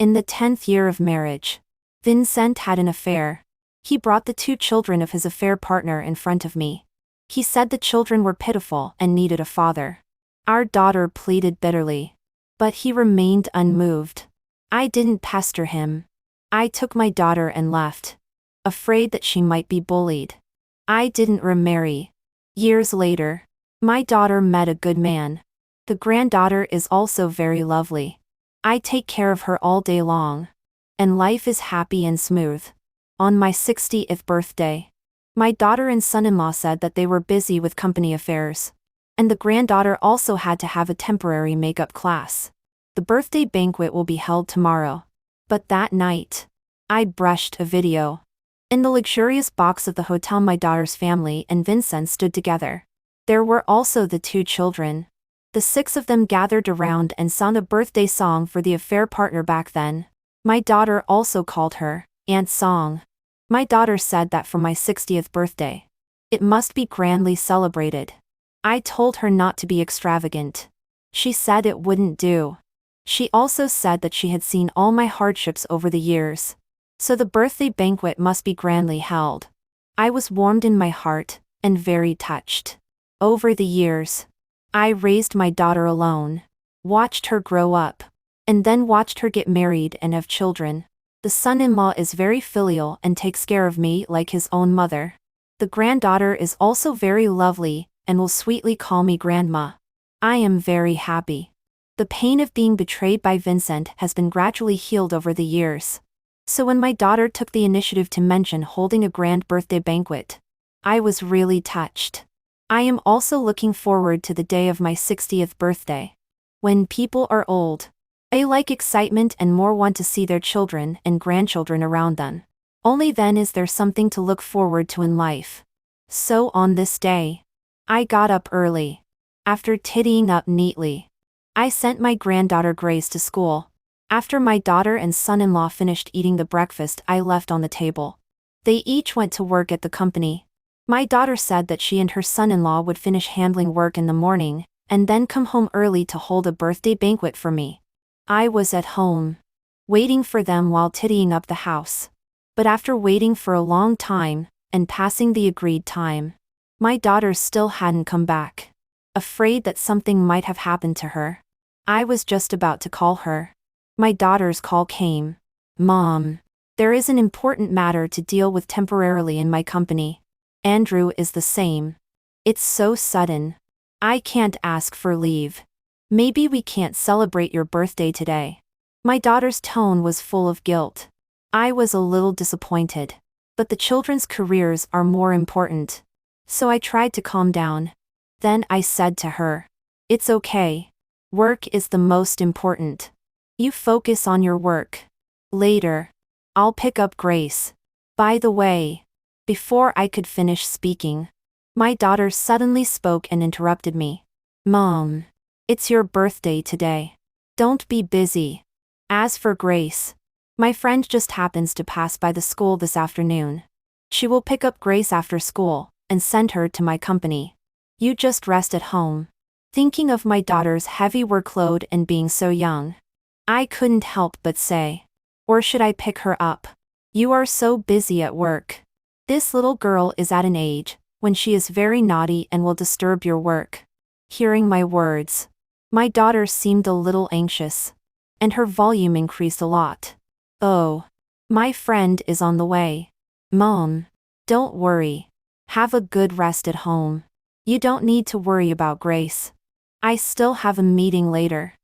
In the 10th year of marriage, Vincent had an affair. He brought the 2 children of his affair partner in front of me. He said the children were pitiful and needed a father. Our daughter pleaded bitterly. But he remained unmoved. I didn't pester him. I took my daughter and left, afraid that she might be bullied. I didn't remarry. Years later, my daughter met a good man. The granddaughter is also very lovely. I take care of her all day long. And life is happy and smooth. On my 60th birthday, my daughter and son-in-law said that they were busy with company affairs. And the granddaughter also had to have a temporary makeup class. The birthday banquet will be held tomorrow. But that night, I brushed a video. In the luxurious box of the hotel, my daughter's family and Vincent stood together. There were also the 2 children. The 6 of them gathered around and sang a birthday song for the affair partner back then. My daughter also called her Aunt Song. My daughter said that for my 60th birthday, it must be grandly celebrated. I told her not to be extravagant. She said it wouldn't do. She also said that she had seen all my hardships over the years. So the birthday banquet must be grandly held. I was warmed in my heart, and very touched. Over the years, I raised my daughter alone, watched her grow up, and then watched her get married and have children. The son-in-law is very filial and takes care of me like his own mother. The granddaughter is also very lovely, and will sweetly call me grandma. I am very happy. The pain of being betrayed by Vincent has been gradually healed over the years. So when my daughter took the initiative to mention holding a grand birthday banquet, I was really touched. I am also looking forward to the day of my 60th birthday. When people are old, they like excitement and more want to see their children and grandchildren around them. Only then is there something to look forward to in life. So on this day, I got up early. After tidying up neatly, I sent my granddaughter Grace to school. After my daughter and son-in-law finished eating the breakfast I left on the table, they each went to work at the company. My daughter said that she and her son-in-law would finish handling work in the morning, and then come home early to hold a birthday banquet for me. I was at home, waiting for them while tidying up the house. But after waiting for a long time, and passing the agreed time, my daughter still hadn't come back. Afraid that something might have happened to her, I was just about to call her. My daughter's call came. Mom, there is an important matter to deal with temporarily in my company. Andrew is the same. It's so sudden. I can't ask for leave. Maybe we can't celebrate your birthday today. My daughter's tone was full of guilt. I was a little disappointed. But the children's careers are more important. So I tried to calm down. Then I said to her, "It's okay. Work is the most important. You focus on your work. Later, I'll pick up Grace. By the way," before I could finish speaking, my daughter suddenly spoke and interrupted me. "Mom, it's your birthday today. Don't be busy. As for Grace, my friend just happens to pass by the school this afternoon. She will pick up Grace after school and send her to my company. You just rest at home." Thinking of my daughter's heavy workload and being so young, I couldn't help but say, "Or should I pick her up? You are so busy at work. This little girl is at an age when she is very naughty and will disturb your work." Hearing my words, my daughter seemed a little anxious, and her volume increased a lot. "Oh, my friend is on the way. Mom, don't worry. Have a good rest at home. You don't need to worry about Grace. I still have a meeting later.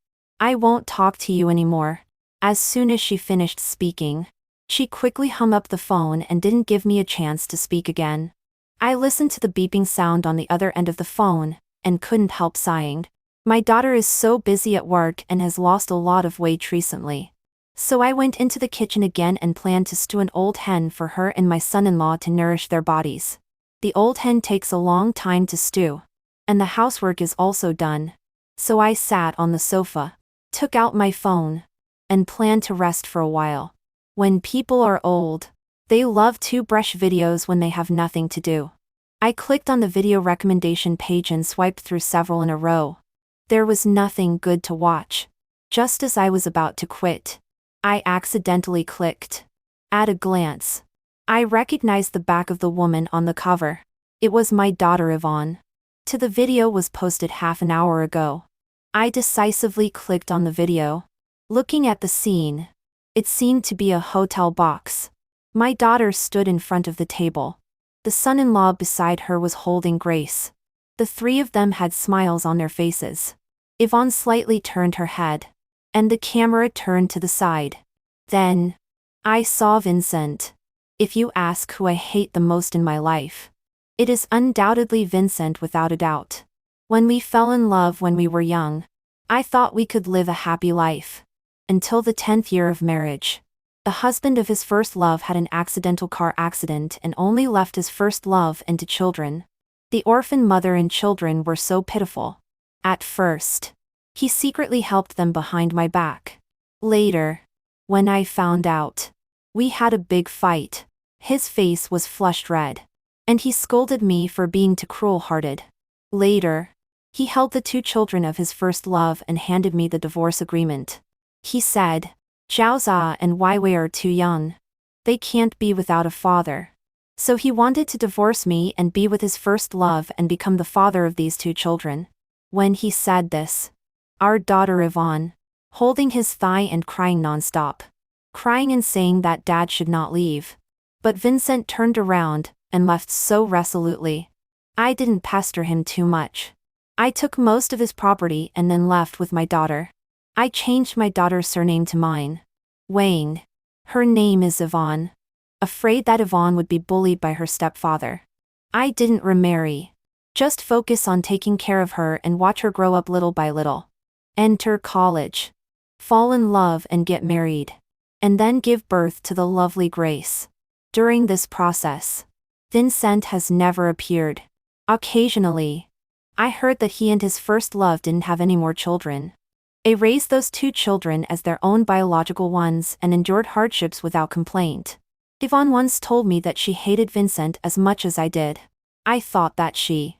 I won't talk to you anymore." As soon as she finished speaking, she quickly hung up the phone and didn't give me a chance to speak again. I listened to the beeping sound on the other end of the phone, and couldn't help sighing. My daughter is so busy at work and has lost a lot of weight recently. So I went into the kitchen again and planned to stew an old hen for her and my son-in-law to nourish their bodies. The old hen takes a long time to stew, and the housework is also done. So I sat on the sofa, took out my phone, and planned to rest for a while. When people are old, they love to brush videos when they have nothing to do. I clicked on the video recommendation page and swiped through several in a row. There was nothing good to watch. Just as I was about to quit, I accidentally clicked. At a glance, I recognized the back of the woman on the cover. It was my daughter Yvonne. The video was posted half an hour ago. I decisively clicked on the video. Looking at the scene, it seemed to be a hotel box. My daughter stood in front of the table. The son-in-law beside her was holding Grace. The three of them had smiles on their faces. Yvonne slightly turned her head, and the camera turned to the side. Then, I saw Vincent. If you ask who I hate the most in my life, it is undoubtedly Vincent without a doubt. When we fell in love when we were young, I thought we could live a happy life. Until the 10th year of marriage. The husband of his first love had an accidental car accident and only left his first love and 2 children. The orphan mother and children were so pitiful. At first, he secretly helped them behind my back. Later, when I found out, we had a big fight. His face was flushed red, and he scolded me for being too cruel-hearted. Later, he held the 2 children of his first love and handed me the divorce agreement. He said, Jiaoza and Weiwei are too young. They can't be without a father. So he wanted to divorce me and be with his first love and become the father of these 2 children. When he said this, our daughter Yvonne, holding his thigh and crying nonstop. Crying and saying that dad should not leave. But Vincent turned around and left so resolutely. I didn't pester him too much. I took most of his property and then left with my daughter. I changed my daughter's surname to mine. Wang. Her name is Yvonne. Afraid that Yvonne would be bullied by her stepfather. I didn't remarry. Just focus on taking care of her and watch her grow up little by little. Enter college. Fall in love and get married. And then give birth to the lovely Grace. During this process, Vincent has never appeared. Occasionally, I heard that he and his first love didn't have any more children. They raised those 2 children as their own biological ones and endured hardships without complaint. Yvonne once told me that she hated Vincent as much as I did. I thought that she,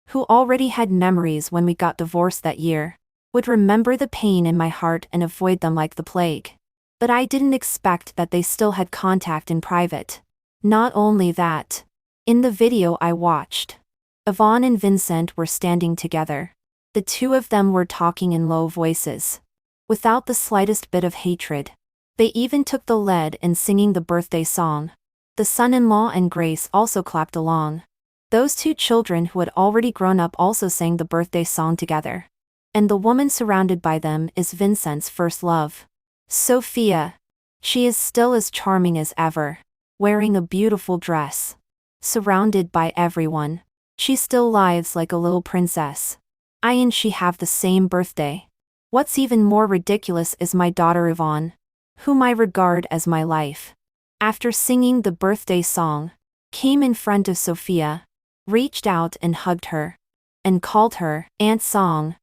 who already had memories when we got divorced that year, would remember the pain in my heart and avoid them like the plague. But I didn't expect that they still had contact in private. Not only that, in the video I watched, Yvonne and Vincent were standing together. The 2 of them were talking in low voices, without the slightest bit of hatred. They even took the lead in singing the birthday song. The son-in-law and Grace also clapped along. Those 2 children who had already grown up also sang the birthday song together. And the woman surrounded by them is Vincent's first love. Sophia. She is still as charming as ever, wearing a beautiful dress. Surrounded by everyone, she still lives like a little princess. I and she have the same birthday. What's even more ridiculous is my daughter Yvonne, whom I regard as my life. After singing the birthday song, came in front of Sophia, reached out and hugged her, and called her Aunt Song.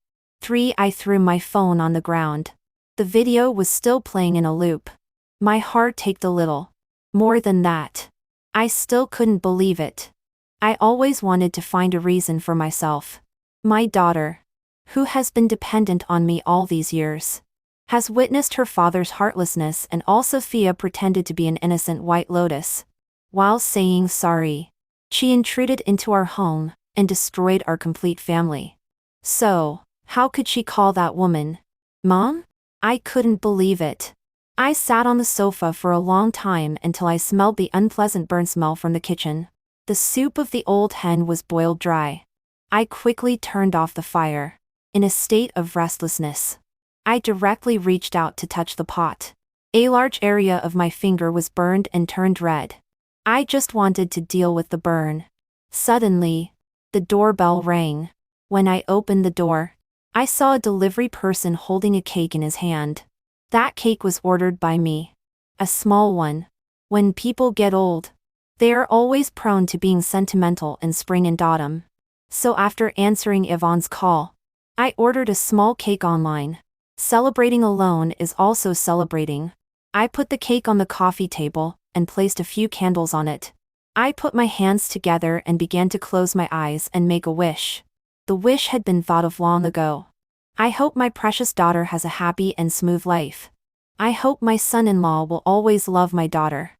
3. I threw my phone on the ground. The video was still playing in a loop. My heart ached a little. More than that, I still couldn't believe it. I always wanted to find a reason for myself. My daughter, who has been dependent on me all these years, has witnessed her father's heartlessness, and all Sophia pretended to be an innocent white lotus. While saying sorry, she intruded into our home and destroyed our complete family. So, how could she call that woman Mom? I couldn't believe it. I sat on the sofa for a long time until I smelled the unpleasant burnt smell from the kitchen. The soup of the old hen was boiled dry. I quickly turned off the fire. In a state of restlessness, I directly reached out to touch the pot. A large area of my finger was burned and turned red. I just wanted to deal with the burn. Suddenly, the doorbell rang. When I opened the door, I saw a delivery person holding a cake in his hand. That cake was ordered by me. A small one. When people get old, they are always prone to being sentimental in spring and autumn. So after answering Yvonne's call, I ordered a small cake online. Celebrating alone is also celebrating. I put the cake on the coffee table and placed a few candles on it. I put my hands together and began to close my eyes and make a wish. The wish had been thought of long ago. I hope my precious daughter has a happy and smooth life. I hope my son-in-law will always love my daughter.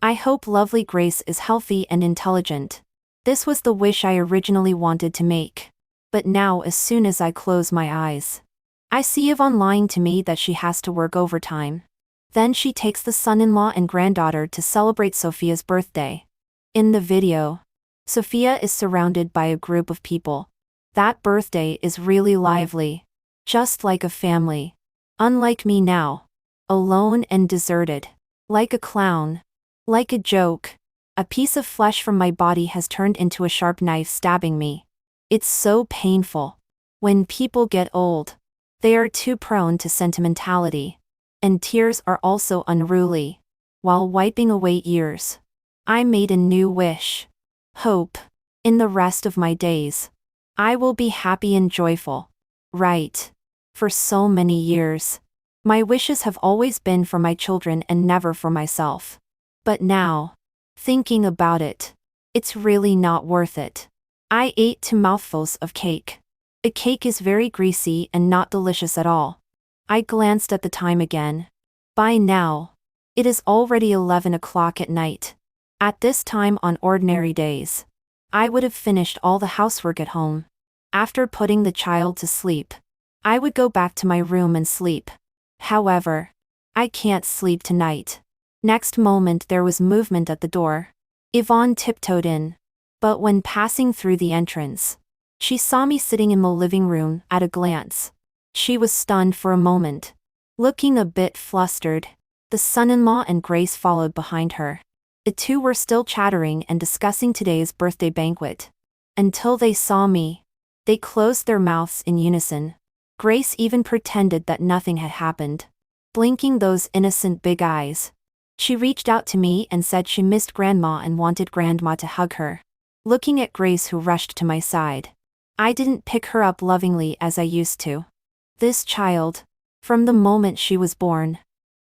I hope lovely Grace is healthy and intelligent. This was the wish I originally wanted to make. But now as soon as I close my eyes, I see Yvonne lying to me that she has to work overtime. Then she takes the son-in-law and granddaughter to celebrate Sophia's birthday. In the video, Sophia is surrounded by a group of people. That birthday is really lively. Just like a family. Unlike me now. Alone and deserted. Like a clown. Like a joke. A piece of flesh from my body has turned into a sharp knife stabbing me. It's so painful. When people get old, they are too prone to sentimentality. And tears are also unruly. While wiping away years, I made a new wish. Hope. In the rest of my days, I will be happy and joyful. Right. For so many years, my wishes have always been for my children and never for myself. But now, thinking about it, it's really not worth it. I ate 2 mouthfuls of cake. The cake is very greasy and not delicious at all. I glanced at the time again. By now, it is already 11 o'clock at night. At this time on ordinary days, I would have finished all the housework at home. After putting the child to sleep, I would go back to my room and sleep. However, I can't sleep tonight. Next moment there was movement at the door. Yvonne tiptoed in. But when passing through the entrance, she saw me sitting in the living room at a glance. She was stunned for a moment. Looking a bit flustered, the son-in-law and Grace followed behind her. The two were still chattering and discussing today's birthday banquet. Until they saw me, they closed their mouths in unison. Grace even pretended that nothing had happened. Blinking those innocent big eyes, she reached out to me and said she missed Grandma and wanted Grandma to hug her. Looking at Grace, who rushed to my side, I didn't pick her up lovingly as I used to. This child, from the moment she was born,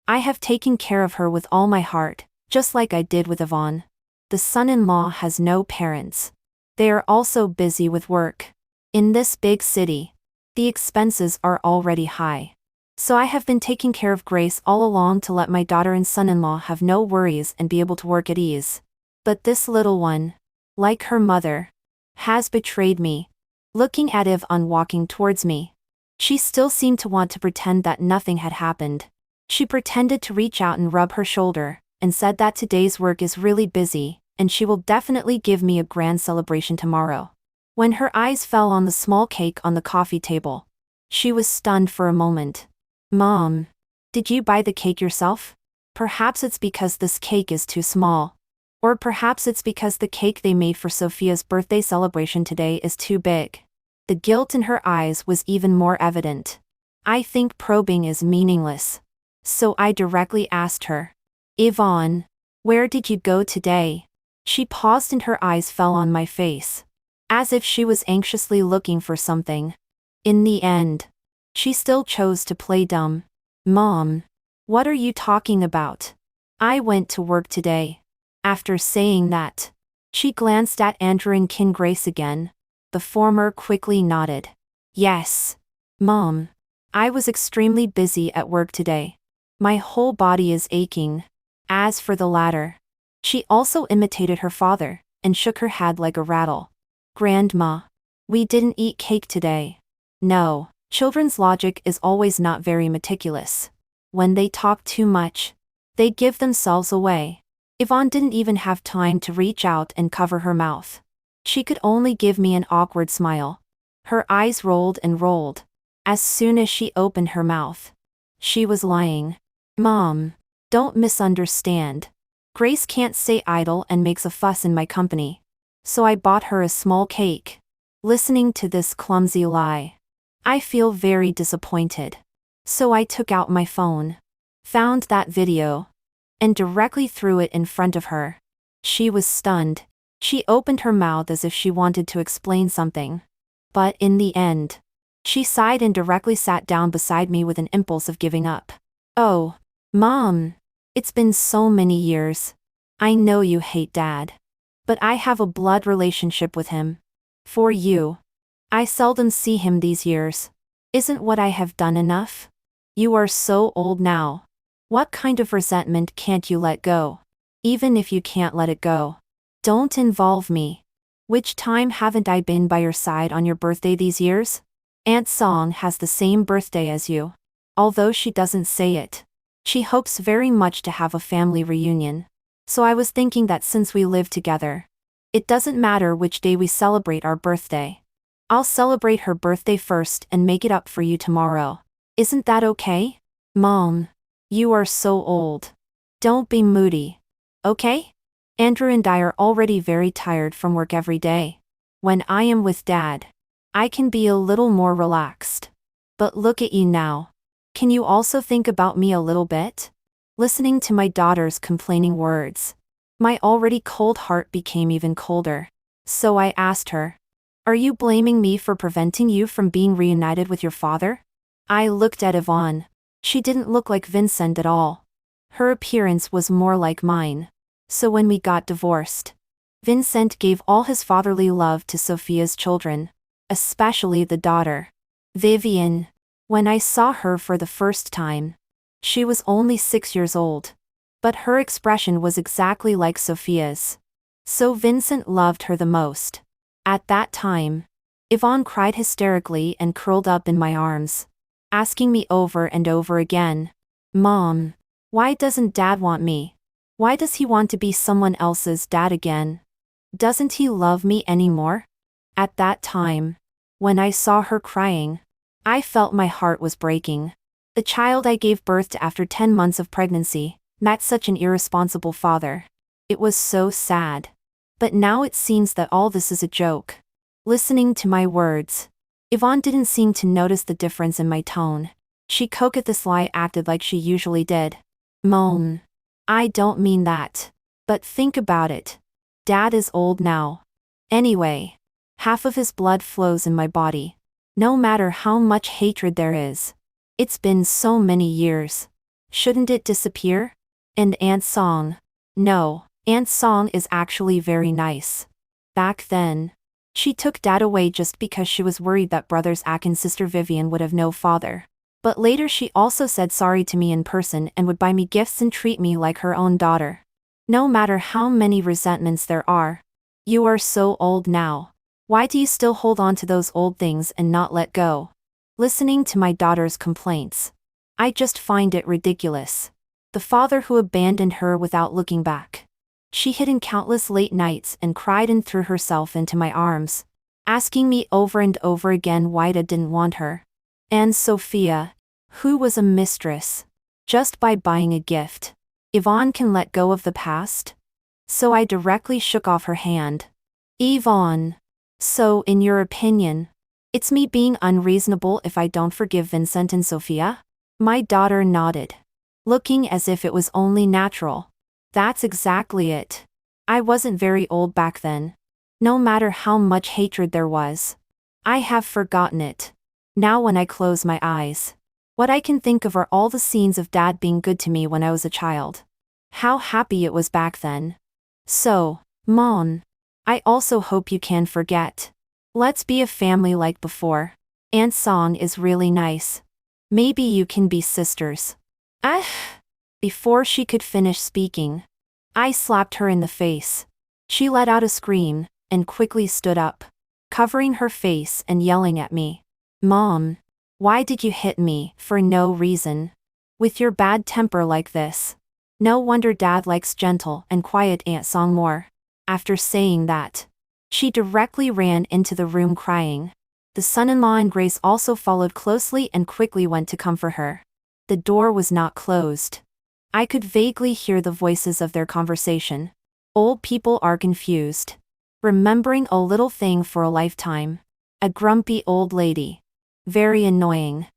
I have taken care of her with all my heart, just like I did with Yvonne. The son-in-law has no parents. They are also busy with work. In this big city, the expenses are already high. So I have been taking care of Grace all along to let my daughter and son-in-law have no worries and be able to work at ease. But this little one, like her mother, has betrayed me. Looking at Yvonne walking towards me, she still seemed to want to pretend that nothing had happened. She pretended to reach out and rub her shoulder, and said that today's work is really busy, and she will definitely give me a grand celebration tomorrow. When her eyes fell on the small cake on the coffee table, she was stunned for a moment. Mom, did you buy the cake yourself? Perhaps it's because this cake is too small. Or perhaps it's because the cake they made for Sophia's birthday celebration today is too big. The guilt in her eyes was even more evident. I think probing is meaningless. So I directly asked her, Yvonne, where did you go today? She paused and her eyes fell on my face, as if she was anxiously looking for something. In the end, she still chose to play dumb. Mom, what are you talking about? I went to work today. After saying that, she glanced at Andrew and Kin Grace again. The former quickly nodded. Yes, Mom. I was extremely busy at work today. My whole body is aching. As for the latter, she also imitated her father, and shook her head like a rattle. Grandma, we didn't eat cake today. No, children's logic is always not very meticulous. When they talk too much, they give themselves away. Yvonne didn't even have time to reach out and cover her mouth. She could only give me an awkward smile. Her eyes rolled and rolled. As soon as she opened her mouth, she was lying. Mom, don't misunderstand. Grace can't stay idle and makes a fuss in my company. So I bought her a small cake. Listening to this clumsy lie, I feel very disappointed. So I took out my phone, found that video, and directly threw it in front of her. She was stunned. She opened her mouth as if she wanted to explain something. But in the end, she sighed and directly sat down beside me with an impulse of giving up. Oh, Mom, it's been so many years. I know you hate Dad. But I have a blood relationship with him. For you. I seldom see him these years. Isn't what I have done enough? You are so old now. What kind of resentment can't you let go? Even if you can't let it go, don't involve me. Which time haven't I been by your side on your birthday these years? Aunt Song has the same birthday as you. Although she doesn't say it. She hopes very much to have a family reunion. So I was thinking that since we live together, it doesn't matter which day we celebrate our birthday. I'll celebrate her birthday first and make it up for you tomorrow. Isn't that okay? Mom, you are so old. Don't be moody. Okay? Andrew and I are already very tired from work every day. When I am with Dad, I can be a little more relaxed. But look at you now. Can you also think about me a little bit? Listening to my daughter's complaining words, my already cold heart became even colder. So I asked her, "Are you blaming me for preventing you from being reunited with your father?" I looked at Yvonne. She didn't look like Vincent at all. Her appearance was more like mine. So when we got divorced, Vincent gave all his fatherly love to Sophia's children, especially the daughter, Vivian. When I saw her for the first time, she was only 6 years old. But her expression was exactly like Sophia's. So Vincent loved her the most. At that time, Yvonne cried hysterically and curled up in my arms, asking me over and over again, "Mom, why doesn't Dad want me? Why does he want to be someone else's dad again? Doesn't he love me anymore?" At that time, when I saw her crying, I felt my heart was breaking. The child I gave birth to after 10 months of pregnancy met such an irresponsible father. It was so sad. But now it seems that all this is a joke. Listening to my words, Yvonne didn't seem to notice the difference in my tone. She coquettously acted like she usually did. "Mom, I don't mean that. But think about it. Dad is old now. Anyway, half of his blood flows in my body. No matter how much hatred there is. It's been so many years. Shouldn't it disappear?" And Aunt Song. No, Aunt Song is actually very nice. Back then, she took Dad away just because she was worried that Brother Zach and Sister Vivian would have no father. But later she also said sorry to me in person and would buy me gifts and treat me like her own daughter. No matter how many resentments there are. You are so old now. Why do you still hold on to those old things and not let go? Listening to my daughter's complaints, I just find it ridiculous. The father who abandoned her without looking back. She hid in countless late nights and cried and threw herself into my arms, asking me over and over again why I didn't want her. And Sophia, who was a mistress, just by buying a gift. Yvonne can let go of the past? So I directly shook off her hand. Yvonne. So in your opinion, it's me being unreasonable if I don't forgive Vincent and Sophia? My daughter nodded, looking as if it was only natural. That's exactly it. I wasn't very old back then. No matter how much hatred there was. I have forgotten it. Now when I close my eyes, what I can think of are all the scenes of Dad being good to me when I was a child. How happy it was back then. So, Mom, I also hope you can forget. Let's be a family like before. Aunt Song is really nice. Maybe you can be sisters. Before she could finish speaking, I slapped her in the face. She let out a scream, and quickly stood up, covering her face and yelling at me. "Mom, why did you hit me for no reason? With your bad temper like this. No wonder Dad likes gentle and quiet Aunt Song more." After saying that, she directly ran into the room crying. The son-in-law and Grace also followed closely and quickly went to comfort her. The door was not closed. I could vaguely hear the voices of their conversation. Old people are confused. Remembering a little thing for a lifetime. A grumpy old lady. Very annoying.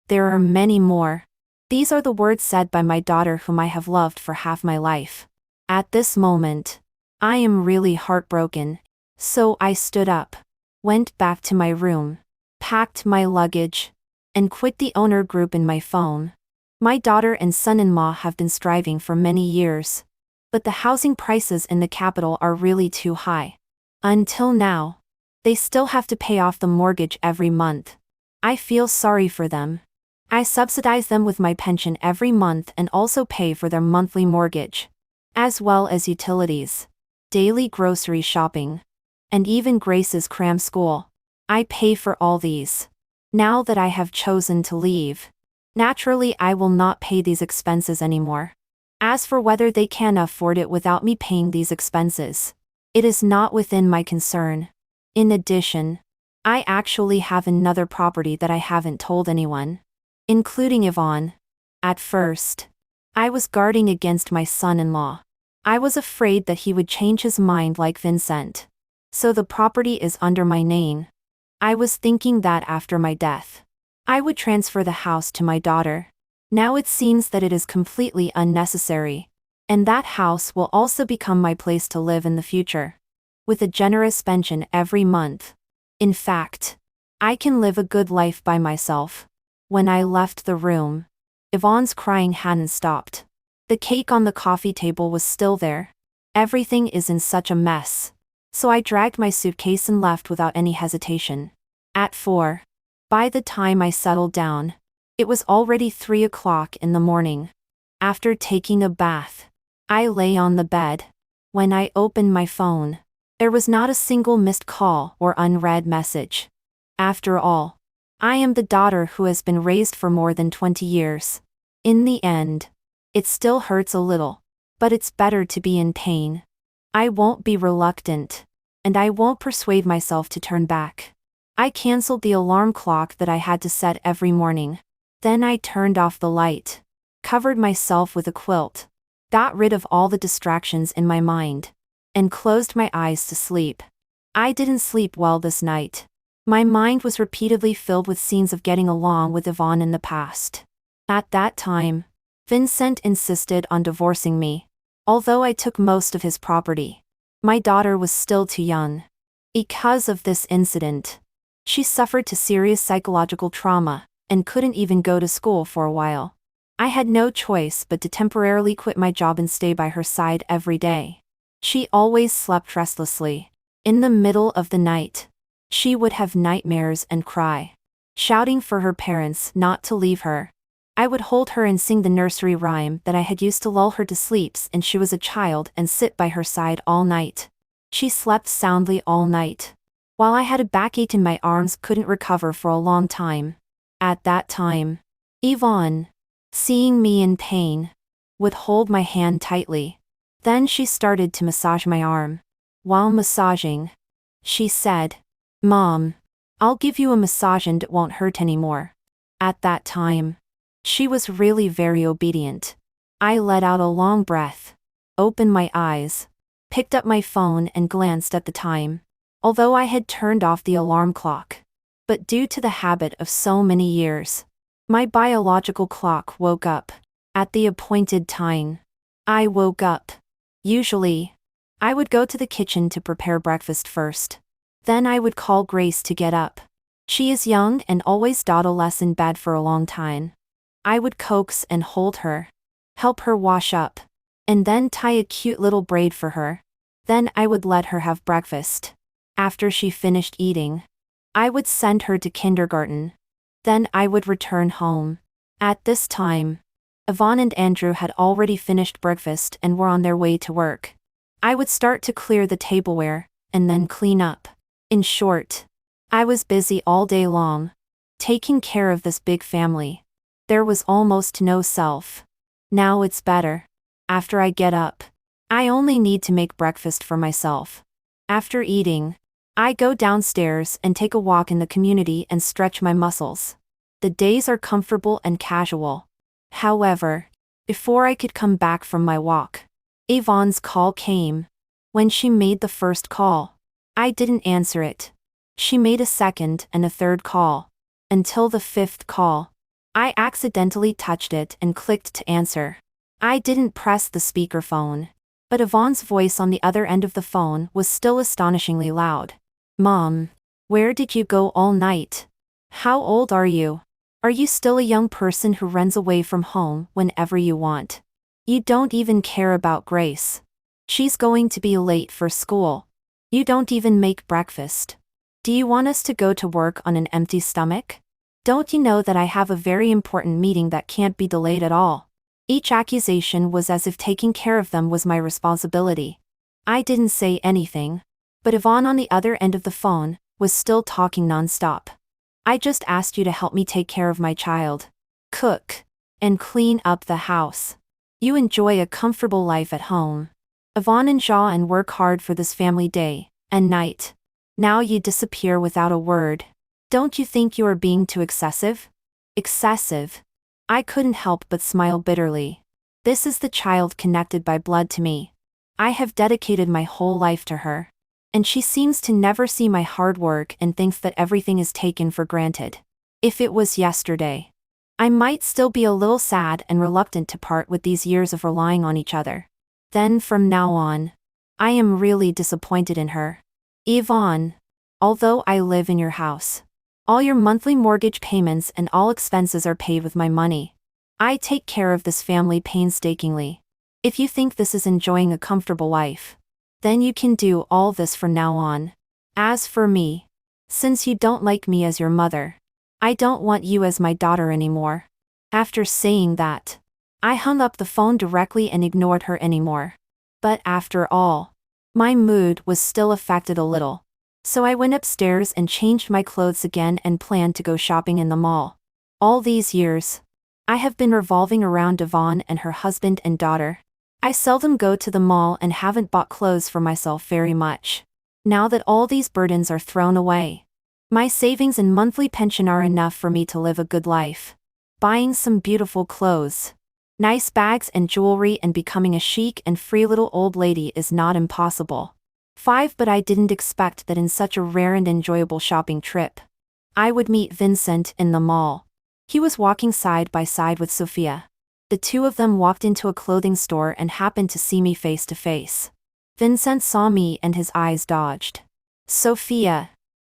There are many more. These are the words said by my daughter whom I have loved for half my life. At this moment, I am really heartbroken. So I stood up, went back to my room, packed my luggage, and quit the owner group in my phone. My daughter and son-in-law have been striving for many years. But the housing prices in the capital are really too high. Until now, they still have to pay off the mortgage every month. I feel sorry for them. I subsidize them with my pension every month and also pay for their monthly mortgage, as well as utilities, daily grocery shopping, and even Grace's cram school. I pay for all these. Now that I have chosen to leave, naturally I will not pay these expenses anymore. As for whether they can afford it without me paying these expenses, it is not within my concern. In addition, I actually have another property that I haven't told anyone, including Yvonne. At first, I was guarding against my son-in-law. I was afraid that he would change his mind like Vincent. So the property is under my name. I was thinking that after my death, I would transfer the house to my daughter. Now it seems that it is completely unnecessary, and that house will also become my place to live in the future, with a generous pension every month. In fact, I can live a good life by myself. When I left the room, Yvonne's crying hadn't stopped. The cake on the coffee table was still there. Everything is in such a mess. So I dragged my suitcase and left without any hesitation. At 4. By the time I settled down, it was already 3 o'clock in the morning. After taking a bath, I lay on the bed. When I opened my phone, there was not a single missed call or unread message. After all, I am the daughter who has been raised for more than 20 years. In the end, it still hurts a little, but it's better to be in pain. I won't be reluctant, and I won't persuade myself to turn back. I canceled the alarm clock that I had to set every morning. Then I turned off the light, covered myself with a quilt, got rid of all the distractions in my mind, and closed my eyes to sleep. I didn't sleep well this night. My mind was repeatedly filled with scenes of getting along with Yvonne in the past. At that time, Vincent insisted on divorcing me, although I took most of his property. My daughter was still too young. Because of this incident, she suffered to serious psychological trauma and couldn't even go to school for a while. I had no choice but to temporarily quit my job and stay by her side every day. She always slept restlessly. In the middle of the night, she would have nightmares and cry, shouting for her parents not to leave her. I would hold her and sing the nursery rhyme that I had used to lull her to sleep and she was a child and sit by her side all night. She slept soundly all night, while I had a backache and my arms couldn't recover for a long time. At that time, Yvonne, seeing me in pain, would hold my hand tightly. Then she started to massage my arm. While massaging, she said, "Mom, I'll give you a massage and it won't hurt anymore." At that time, she was really very obedient. I let out a long breath, opened my eyes, picked up my phone and glanced at the time, although I had turned off the alarm clock. But due to the habit of so many years, my biological clock woke up at the appointed time. I woke up. Usually, I would go to the kitchen to prepare breakfast first. Then I would call Grace to get up. She is young and always dawdle less in bed for a long time. I would coax and hold her, help her wash up, and then tie a cute little braid for her. Then I would let her have breakfast. After she finished eating, I would send her to kindergarten. Then I would return home. At this time, Yvonne and Andrew had already finished breakfast and were on their way to work. I would start to clear the tableware, and then clean up. In short, I was busy all day long, taking care of this big family. There was almost no self. Now it's better. After I get up, I only need to make breakfast for myself. After eating, I go downstairs and take a walk in the community and stretch my muscles. The days are comfortable and casual. However, before I could come back from my walk, Yvonne's call came. When she made the first call, I didn't answer it. She made a second and a third call. Until the fifth call, I accidentally touched it and clicked to answer. I didn't press the speakerphone, but Yvonne's voice on the other end of the phone was still astonishingly loud. "Mom, where did you go all night? How old are you? Are you still a young person who runs away from home whenever you want? You don't even care about Grace. She's going to be late for school. You don't even make breakfast. Do you want us to go to work on an empty stomach? Don't you know that I have a very important meeting that can't be delayed at all? Each accusation was as if taking care of them was my responsibility. I didn't say anything. But Yvonne on the other end of the phone was still talking nonstop. I just asked you to help me take care of my child, cook, and clean up the house. You enjoy a comfortable life at home. Yvonne and Jean work hard for this family day and night. Now you disappear without a word. Don't you think you are being too excessive? Excessive. I couldn't help but smile bitterly. This is the child connected by blood to me. I have dedicated my whole life to her. And she seems to never see my hard work and thinks that everything is taken for granted. If it was yesterday, I might still be a little sad and reluctant to part with these years of relying on each other. Then from now on, I am really disappointed in her. Yvonne, although I live in your house, all your monthly mortgage payments and all expenses are paid with my money. I take care of this family painstakingly. If you think this is enjoying a comfortable life, then you can do all this from now on. As for me, since you don't like me as your mother, I don't want you as my daughter anymore. After saying that, I hung up the phone directly and ignored her anymore. But after all, my mood was still affected a little. So I went upstairs and changed my clothes again and planned to go shopping in the mall. All these years, I have been revolving around Yvonne and her husband and daughter. I seldom go to the mall and haven't bought clothes for myself very much. Now that all these burdens are thrown away, my savings and monthly pension are enough for me to live a good life. Buying some beautiful clothes, nice bags and jewelry and becoming a chic and free little old lady is not impossible. 5. But I didn't expect that in such a rare and enjoyable shopping trip, I would meet Vincent in the mall. He was walking side by side with Sophia. The two of them walked into a clothing store and happened to see me face to face. Vincent saw me and his eyes dodged. Sophia,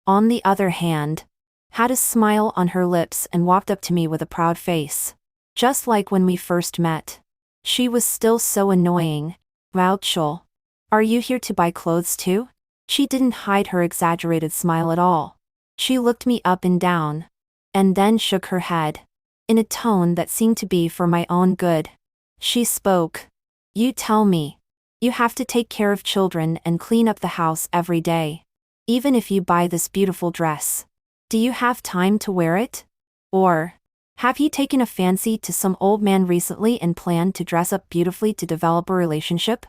on the other hand, had a smile on her lips and walked up to me with a proud face. Just like when we first met. She was still so annoying. Rachel, are you here to buy clothes too? She didn't hide her exaggerated smile at all. She looked me up and down, and then shook her head. In a tone that seemed to be for my own good, she spoke. You tell me. You have to take care of children and clean up the house every day. Even if you buy this beautiful dress, do you have time to wear it? Or have you taken a fancy to some old man recently and planned to dress up beautifully to develop a relationship?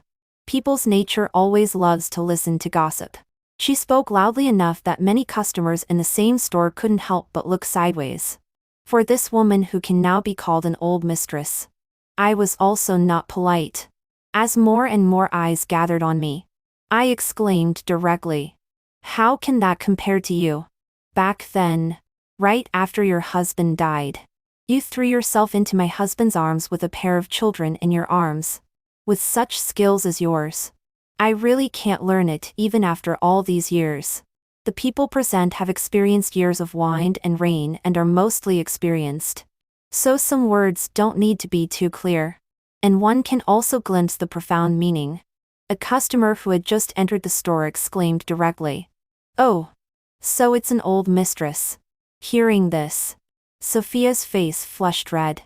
People's nature always loves to listen to gossip. She spoke loudly enough that many customers in the same store couldn't help but look sideways. For this woman who can now be called an old mistress, I was also not polite. As more and more eyes gathered on me, I exclaimed directly, "How can that compare to you? Back then, right after your husband died, you threw yourself into my husband's arms with a pair of children in your arms. With such skills as yours, I really can't learn it even after all these years. The people present have experienced years of wind and rain and are mostly experienced. So some words don't need to be too clear. And one can also glimpse the profound meaning." A customer who had just entered the store exclaimed directly, "Oh, so it's an old mistress." Hearing this, Sophia's face flushed red.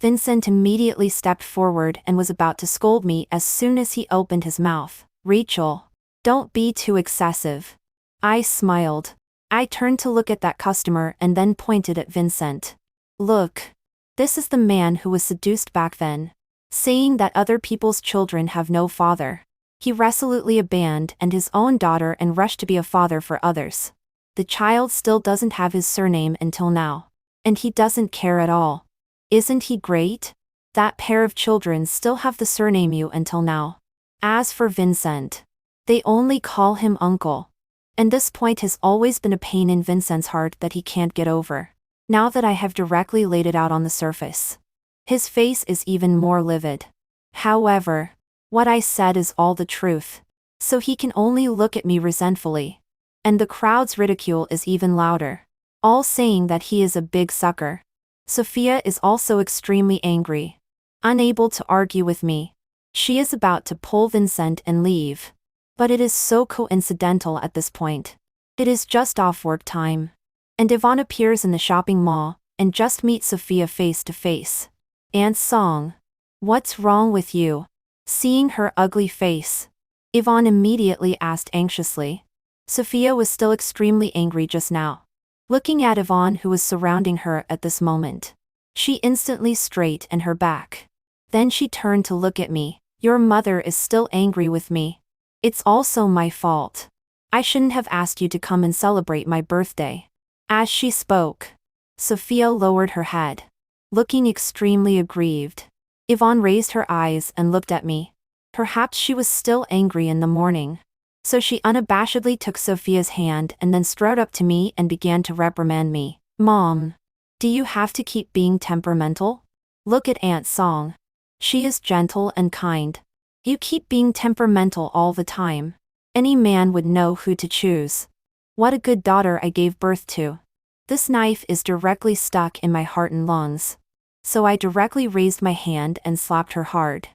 Vincent immediately stepped forward and was about to scold me as soon as he opened his mouth. "Rachel, don't be too excessive." I smiled. I turned to look at that customer and then pointed at Vincent. "Look. This is the man who was seduced back then, saying that other people's children have no father. He resolutely abandoned his own daughter and rushed to be a father for others. The child still doesn't have his surname until now. And he doesn't care at all. Isn't he great? That pair of children still have the surname you until now. As for Vincent, they only call him uncle. And this point has always been a pain in Vincent's heart that he can't get over. Now that I have directly laid it out on the surface, his face is even more livid. However, what I said is all the truth. So he can only look at me resentfully. And the crowd's ridicule is even louder, all saying that he is a big sucker. Sophia is also extremely angry. Unable to argue with me, she is about to pull Vincent and leave. But it is so coincidental at this point. It is just off work time. And Yvonne appears in the shopping mall, and just meet Sophia face to face. Aunt Song. What's wrong with you? Seeing her ugly face, Yvonne immediately asked anxiously. Sophia was still extremely angry just now. Looking at Yvonne, who was surrounding her at this moment, she instantly straightened her back. Then she turned to look at me. Your mother is still angry with me. It's also my fault. I shouldn't have asked you to come and celebrate my birthday. As she spoke, Sophia lowered her head, looking extremely aggrieved. Yvonne raised her eyes and looked at me. Perhaps she was still angry in the morning. So she unabashedly took Sophia's hand and then strode up to me and began to reprimand me. Mom, do you have to keep being temperamental? Look at Aunt Song. She is gentle and kind. You keep being temperamental all the time. Any man would know who to choose. What a good daughter I gave birth to. This knife is directly stuck in my heart and lungs. So I directly raised my hand and slapped her hard.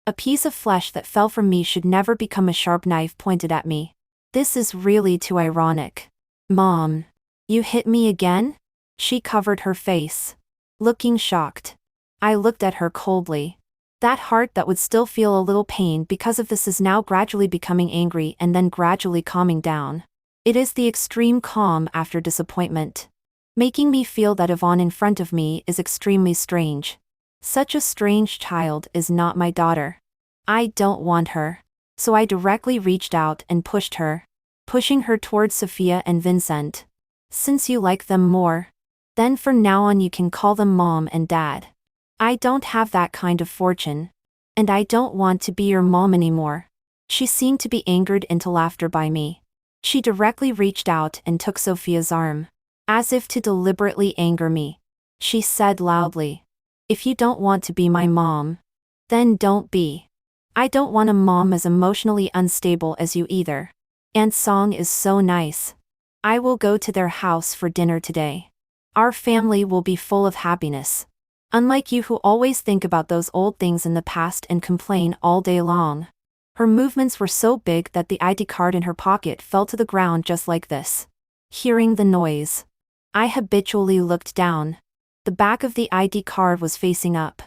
A piece of flesh that fell from me should never become a sharp knife pointed at me. This is really too ironic. Mom, you hit me again? She covered her face, looking shocked. I looked at her coldly. That heart that would still feel a little pain because of this is now gradually becoming angry and then gradually calming down. It is the extreme calm after disappointment, making me feel that Yvonne in front of me is extremely strange. Such a strange child is not my daughter. I don't want her. So I directly reached out and pushed her, pushing her towards Sophia and Vincent. Since you like them more, then from now on you can call them Mom and Dad. I don't have that kind of fortune. And I don't want to be your mom anymore. She seemed to be angered into laughter by me. She directly reached out and took Sophia's arm, as if to deliberately anger me. She said loudly, if you don't want to be my mom, then don't be. I don't want a mom as emotionally unstable as you either. Aunt Song is so nice. I will go to their house for dinner today. Our family will be full of happiness. Unlike you who always think about those old things in the past and complain all day long. Her movements were so big that the ID card in her pocket fell to the ground just like this. Hearing the noise, I habitually looked down. The back of the ID card was facing up.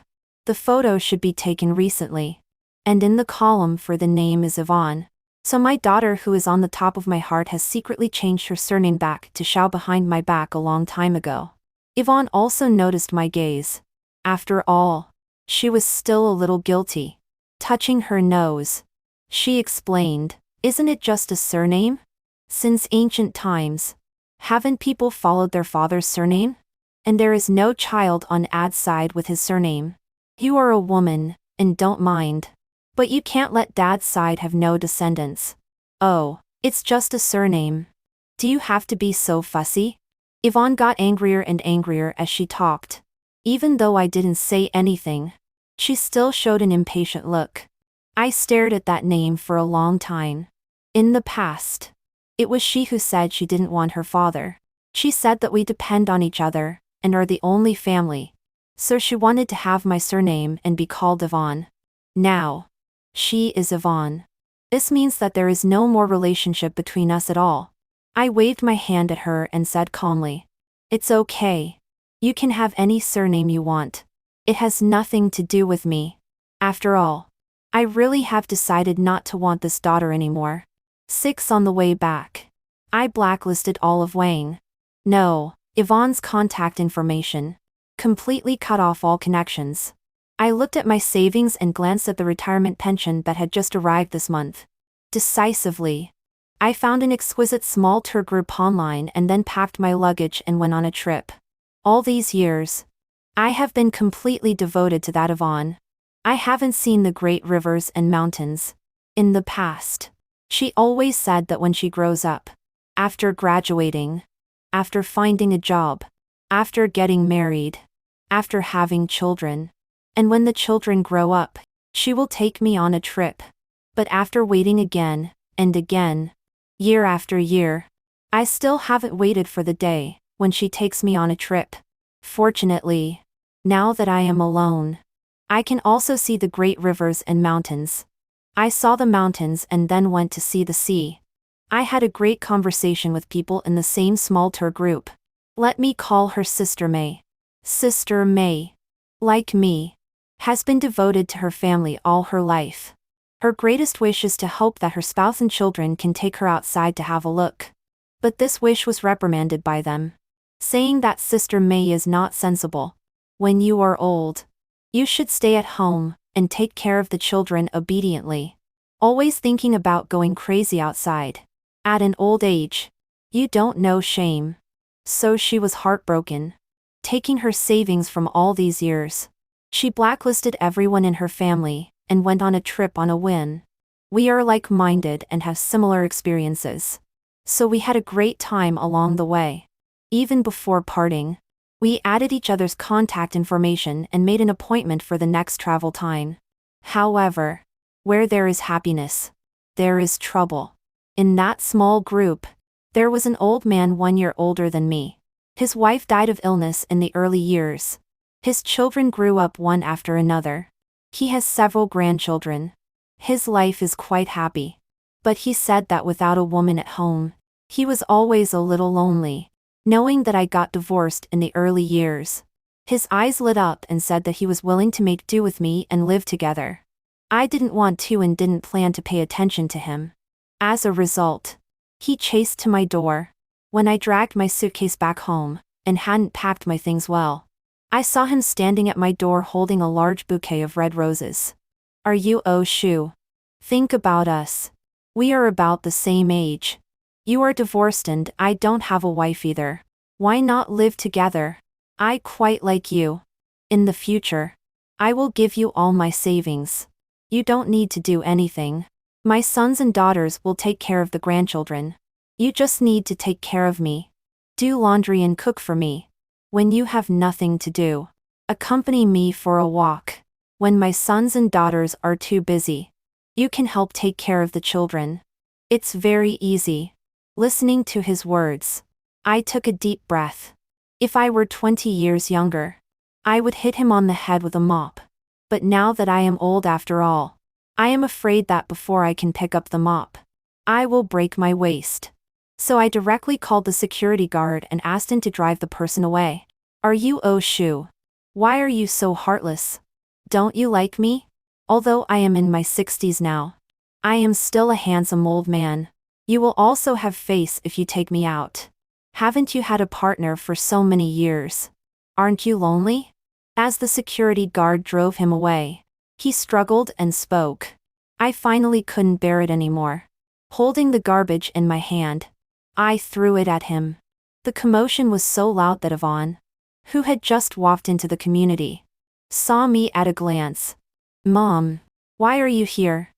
The photo should be taken recently. And in the column for the name is Yvonne. So my daughter, who is on the top of my heart, has secretly changed her surname back to Xiao behind my back a long time ago. Yvonne also noticed my gaze. After all, she was still a little guilty. Touching her nose, she explained, isn't it just a surname? Since ancient times, haven't people followed their father's surname? And there is no child on Ad's side with his surname. You are a woman, and don't mind. But you can't let Dad's side have no descendants. Oh, it's just a surname. Do you have to be so fussy? Yvonne got angrier and angrier as she talked. Even though I didn't say anything, she still showed an impatient look. I stared at that name for a long time. In the past, it was she who said she didn't want her father. She said that we depend on each other, and are the only family. So she wanted to have my surname and be called Yvonne. Now, she is Yvonne. This means that there is no more relationship between us at all. I waved my hand at her and said calmly, it's okay. You can have any surname you want. It has nothing to do with me. After all, I really have decided not to want this daughter anymore. 6 on the way back, I blacklisted all of Wang. No, Yvonne's contact information. Completely cut off all connections. I looked at my savings and glanced at the retirement pension that had just arrived this month. Decisively, I found an exquisite small tour group online and then packed my luggage and went on a trip. All these years, I have been completely devoted to that Yvonne. I haven't seen the great rivers and mountains. In the past, she always said that when she grows up, after graduating, after finding a job, after getting married, after having children, and when the children grow up, she will take me on a trip. But after waiting again, and again, year after year, I still haven't waited for the day when she takes me on a trip. Fortunately, now that I am alone, I can also see the great rivers and mountains. I saw the mountains and then went to see the sea. I had a great conversation with people in the same small tour group. Let me call her Sister May. Sister May, like me, has been devoted to her family all her life. Her greatest wish is to hope that her spouse and children can take her outside to have a look. But this wish was reprimanded by them, saying that Sister May is not sensible. When you are old, you should stay at home and take care of the children obediently, always thinking about going crazy outside. At an old age, you don't know shame. So she was heartbroken. Taking her savings from all these years, she blacklisted everyone in her family and went on a trip on a whim. We are like-minded and have similar experiences, so we had a great time along the way. Even before parting, we added each other's contact information and made an appointment for the next travel time. However, where there is happiness, there is trouble. In that small group, there was an old man 1 year older than me. His wife died of illness in the early years. His children grew up one after another. He has several grandchildren. His life is quite happy. But he said that without a woman at home, he was always a little lonely. Knowing that I got divorced in the early years, his eyes lit up and said that he was willing to make do with me and live together. I didn't want to and didn't plan to pay attention to him. As a result, he chased to my door. When I dragged my suitcase back home, and hadn't packed my things well, I saw him standing at my door holding a large bouquet of red roses. Are you Shu? Think about us. We are about the same age. You are divorced and I don't have a wife either. Why not live together? I quite like you. In the future, I will give you all my savings. You don't need to do anything. My sons and daughters will take care of the grandchildren. You just need to take care of me. Do laundry and cook for me. When you have nothing to do, accompany me for a walk. When my sons and daughters are too busy, you can help take care of the children. It's very easy. Listening to his words, I took a deep breath. If I were 20 years younger, I would hit him on the head with a mop. But now that I am old after all, I am afraid that before I can pick up the mop, I will break my waist. So I directly called the security guard and asked him to drive the person away. Are you Shu? Why are you so heartless? Don't you like me? Although I am in my 60s now, I am still a handsome old man. You will also have face if you take me out. Haven't you had a partner for so many years? Aren't you lonely? As the security guard drove him away, he struggled and spoke. I finally couldn't bear it anymore. Holding the garbage in my hand, I threw it at him. The commotion was so loud that Yvonne, who had just walked into the community, saw me at a glance. Mom, why are you here?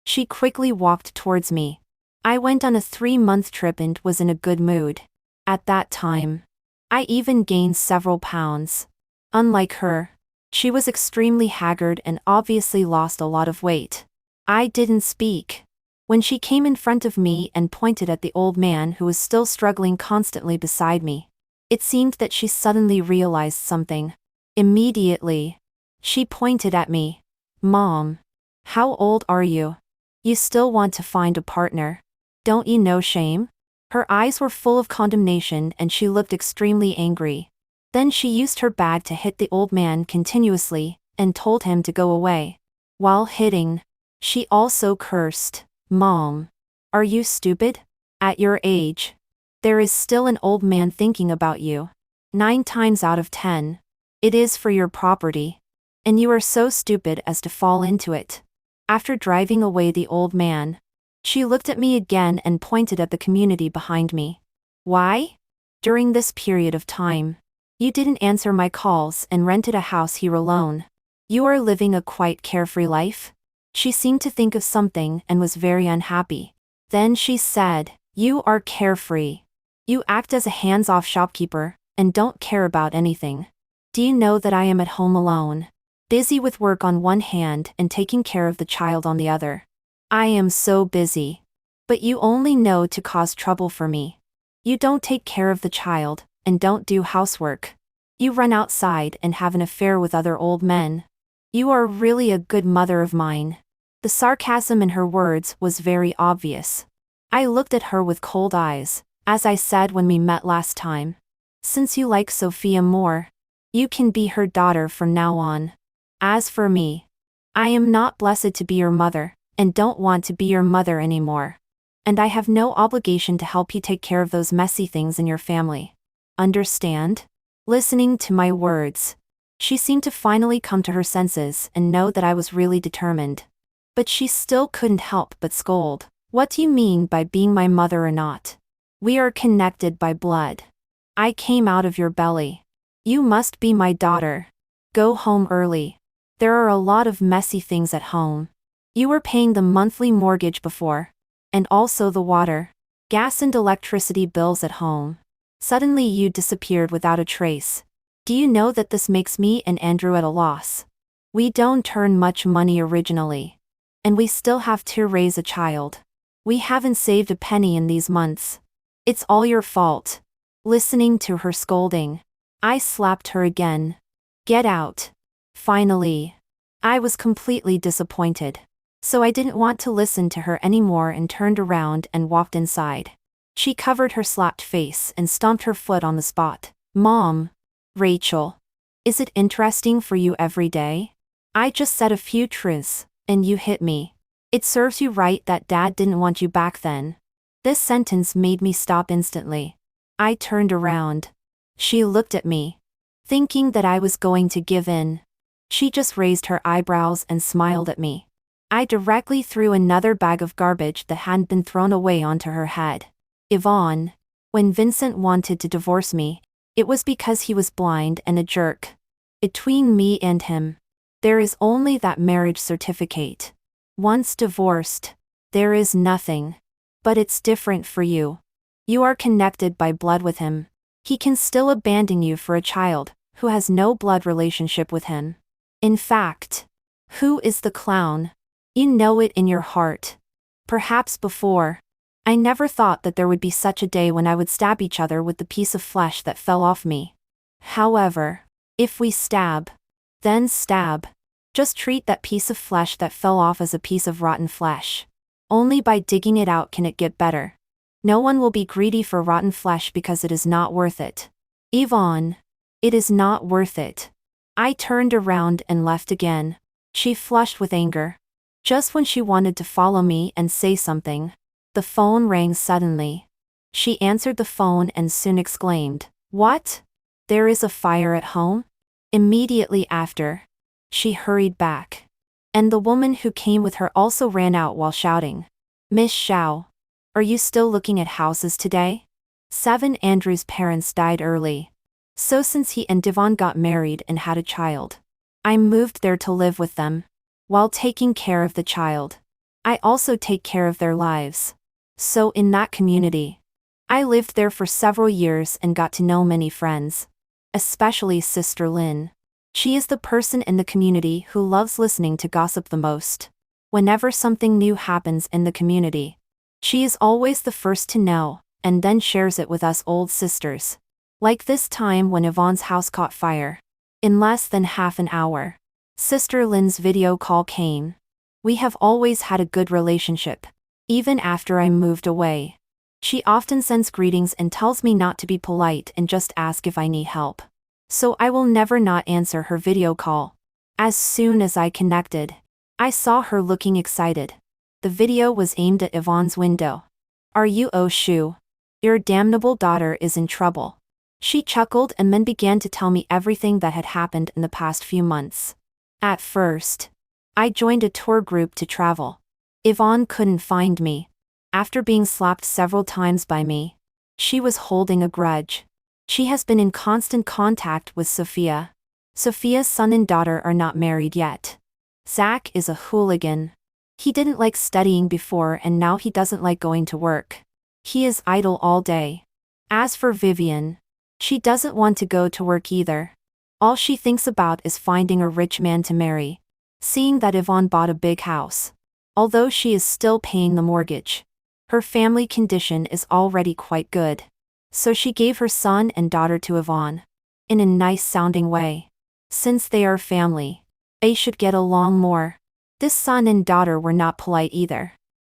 She quickly walked towards me. I went on a 3-month trip and was in a good mood. At that time, I even gained several pounds. Unlike her, she was extremely haggard and obviously lost a lot of weight. I didn't speak. When she came in front of me and pointed at the old man who was still struggling constantly beside me, it seemed that she suddenly realized something. Immediately, she pointed at me. Mom, how old are you? You still want to find a partner? Don't you know shame? Her eyes were full of condemnation and she looked extremely angry. Then she used her bag to hit the old man continuously and told him to go away. While hitting, she also cursed. Mom, are you stupid? At your age, there is still an old man thinking about you. 9 times out of 10, it is for your property. And you are so stupid as to fall into it. After driving away the old man, she looked at me again and pointed at the community behind me. Why? During this period of time, you didn't answer my calls and rented a house here alone. You are living a quite carefree life? She seemed to think of something and was very unhappy. Then she said, you are carefree. You act as a hands-off shopkeeper and don't care about anything. Do you know that I am at home alone, busy with work on one hand and taking care of the child on the other? I am so busy. But you only know to cause trouble for me. You don't take care of the child, and don't do housework. You run outside and have an affair with other old men. You are really a good mother of mine. The sarcasm in her words was very obvious. I looked at her with cold eyes, as I said when we met last time. Since you like Sophia more, You can be her daughter from now on. As for me, I am not blessed to be your mother, and don't want to be your mother anymore. And I have no obligation to help you take care of those messy things in your family. Understand? Listening to my words, she seemed to finally come to her senses and know that I was really determined. But she still couldn't help but scold. What do you mean by being my mother or not? We are connected by blood. I came out of your belly. You must be my daughter. Go home early. There are a lot of messy things at home. You were paying the monthly mortgage before. And also the water, gas and electricity bills at home. Suddenly you disappeared without a trace. Do you know that this makes me and Andrew at a loss? We don't earn much money originally. And we still have to raise a child. We haven't saved a penny in these months. It's all your fault. Listening to her scolding, I slapped her again. Get out. Finally. I was completely disappointed. So I didn't want to listen to her anymore and turned around and walked inside. She covered her slapped face and stomped her foot on the spot. Mom. Rachel. Is it interesting for you every day? I just said a few truths, and you hit me. It serves you right that Dad didn't want you back then. This sentence made me stop instantly. I turned around. She looked at me, thinking that I was going to give in. She just raised her eyebrows and smiled at me. I directly threw another bag of garbage that hadn't been thrown away onto her head. Yvonne. When Vincent wanted to divorce me, it was because he was blind and a jerk. Between me and him, there is only that marriage certificate. Once divorced, there is nothing. But it's different for you. You are connected by blood with him. He can still abandon you for a child who has no blood relationship with him. In fact, who is the clown? You know it in your heart. Perhaps before. I never thought that there would be such a day when I would stab each other with the piece of flesh that fell off me. However, if we stab, then stab. Just treat that piece of flesh that fell off as a piece of rotten flesh. Only by digging it out can it get better. No one will be greedy for rotten flesh because it is not worth it. Yvonne. It is not worth it. I turned around and left again. She flushed with anger. Just when she wanted to follow me and say something, the phone rang suddenly. She answered the phone and soon exclaimed, "What? There is a fire at home?" Immediately after, she hurried back. And the woman who came with her also ran out while shouting, "Miss Xiao, are you still looking at houses today?" 7 Andrew's parents died early. So since he and Devon got married and had a child, I moved there to live with them. While taking care of the child, I also take care of their lives. So in that community, I lived there for several years and got to know many friends. Especially Sister Lynn. She is the person in the community who loves listening to gossip the most. Whenever something new happens in the community, she is always the first to know, and then shares it with us old sisters. Like this time when Yvonne's house caught fire. In less than half an hour, Sister Lynn's video call came. We have always had a good relationship. Even after I moved away. She often sends greetings and tells me not to be polite and just ask if I need help. So I will never not answer her video call. As soon as I connected, I saw her looking excited. The video was aimed at Yvonne's window. "Are you Shu? Your damnable daughter is in trouble." She chuckled and then began to tell me everything that had happened in the past few months. At first, I joined a tour group to travel. Yvonne couldn't find me. After being slapped several times by me, she was holding a grudge. She has been in constant contact with Sophia. Sophia's son and daughter are not married yet. Zach is a hooligan. He didn't like studying before and now he doesn't like going to work. He is idle all day. As for Vivian, she doesn't want to go to work either. All she thinks about is finding a rich man to marry. Seeing that Yvonne bought a big house. Although she is still paying the mortgage, her family condition is already quite good. So she gave her son and daughter to Yvonne. In a nice-sounding way. Since they are family, they should get along more. This son and daughter were not polite either.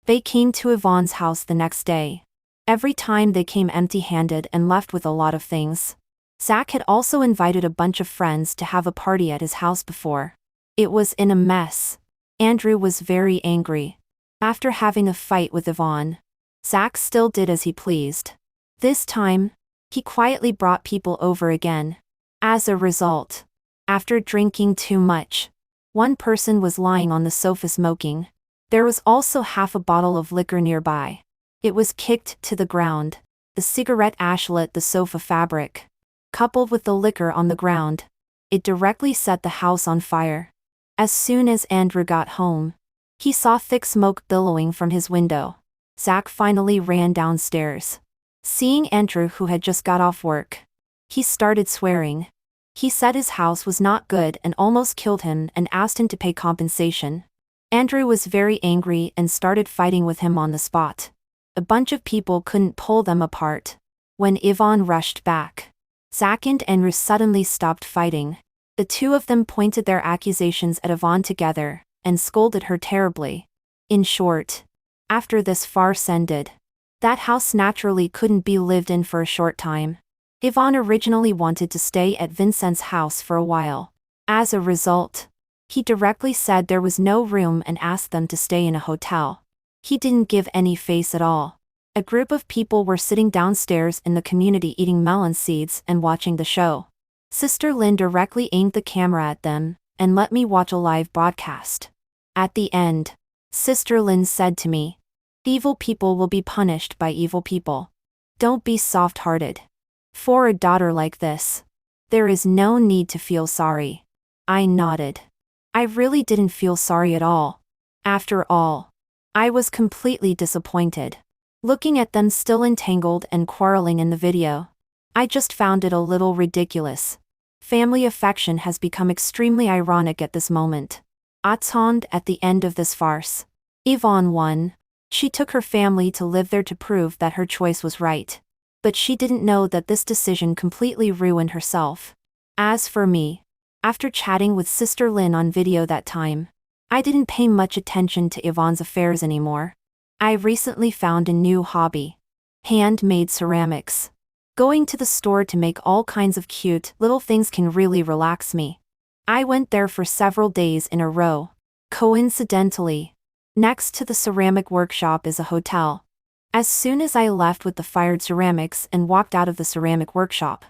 They came to Yvonne's house the next day. Every time they came empty-handed and left with a lot of things. Zach had also invited a bunch of friends to have a party at his house before. It was in a mess. Andrew was very angry. After having a fight with Yvonne, Zach still did as he pleased. This time, he quietly brought people over again. As a result, after drinking too much, one person was lying on the sofa smoking. There was also half a bottle of liquor nearby. It was kicked to the ground. The cigarette ash lit the sofa fabric. Coupled with the liquor on the ground, it directly set the house on fire. As soon as Andrew got home, he saw thick smoke billowing from his window. Zach finally ran downstairs. Seeing Andrew, who had just got off work, he started swearing. He said his house was not good and almost killed him and asked him to pay compensation. Andrew was very angry and started fighting with him on the spot. A bunch of people couldn't pull them apart. When Yvonne rushed back, Zach and Andrew suddenly stopped fighting. The two of them pointed their accusations at Yvonne together and scolded her terribly. In short, after this farce ended, that house naturally couldn't be lived in for a short time. Yvonne originally wanted to stay at Vincent's house for a while. As a result, he directly said there was no room and asked them to stay in a hotel. He didn't give any face at all. A group of people were sitting downstairs in the community eating melon seeds and watching the show. Sister Lynn directly aimed the camera at them and let me watch a live broadcast. At the end, Sister Lynn said to me, "Evil people will be punished by evil people. Don't be soft-hearted. For a daughter like this, there is no need to feel sorry." I nodded. I really didn't feel sorry at all. After all, I was completely disappointed. Looking at them still entangled and quarreling in the video, I just found it a little ridiculous. Family affection has become extremely ironic at this moment. Attend at the end of this farce. Yvonne won. She took her family to live there to prove that her choice was right. But she didn't know that this decision completely ruined herself. As for me, after chatting with Sister Lynn on video that time, I didn't pay much attention to Yvonne's affairs anymore. I recently found a new hobby: handmade ceramics. Going to the store to make all kinds of cute little things can really relax me. I went there for several days in a row. Coincidentally, next to the ceramic workshop is a hotel. As soon as I left with the fired ceramics and walked out of the ceramic workshop,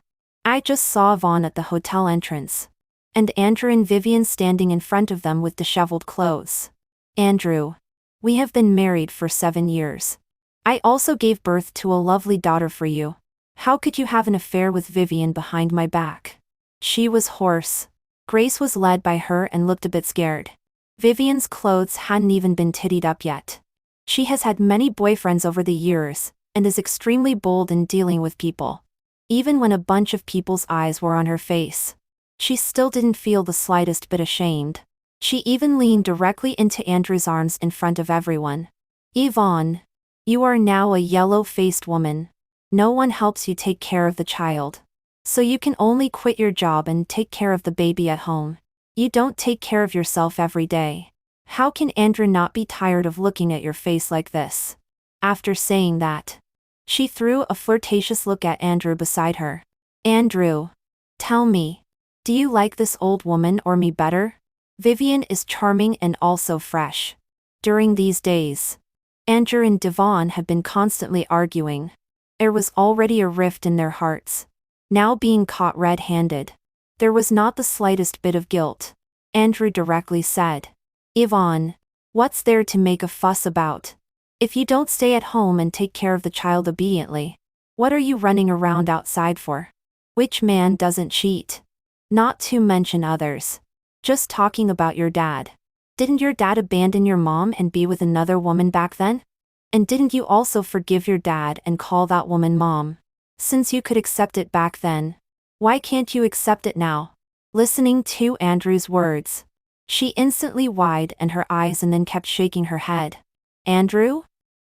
I just saw Yvonne at the hotel entrance, and Andrew and Vivian standing in front of them with disheveled clothes. "Andrew, we have been married for 7 years. I also gave birth to a lovely daughter for you. How could you have an affair with Vivian behind my back?" She was hoarse. Grace was led by her and looked a bit scared. Vivian's clothes hadn't even been tittied up yet. She has had many boyfriends over the years, and is extremely bold in dealing with people. Even when a bunch of people's eyes were on her face, she still didn't feel the slightest bit ashamed. She even leaned directly into Andrew's arms in front of everyone. "Yvonne, you are now a yellow-faced woman. No one helps you take care of the child. So you can only quit your job and take care of the baby at home. You don't take care of yourself every day. How can Andrew not be tired of looking at your face like this?" After saying that, she threw a flirtatious look at Andrew beside her. "Andrew, tell me, do you like this old woman or me better? Vivian is charming and also fresh." During these days, Andrew and Devon had been constantly arguing. There was already a rift in their hearts. Now being caught red-handed, there was not the slightest bit of guilt. Andrew directly said, "Yvonne, what's there to make a fuss about? If you don't stay at home and take care of the child obediently, what are you running around outside for? Which man doesn't cheat? Not to mention others. Just talking about your dad. Didn't your dad abandon your mom and be with another woman back then? And didn't you also forgive your dad and call that woman mom? Since you could accept it back then, why can't you accept it now?" Listening to Andrew's words, she instantly widened and her eyes and then kept shaking her head. "Andrew?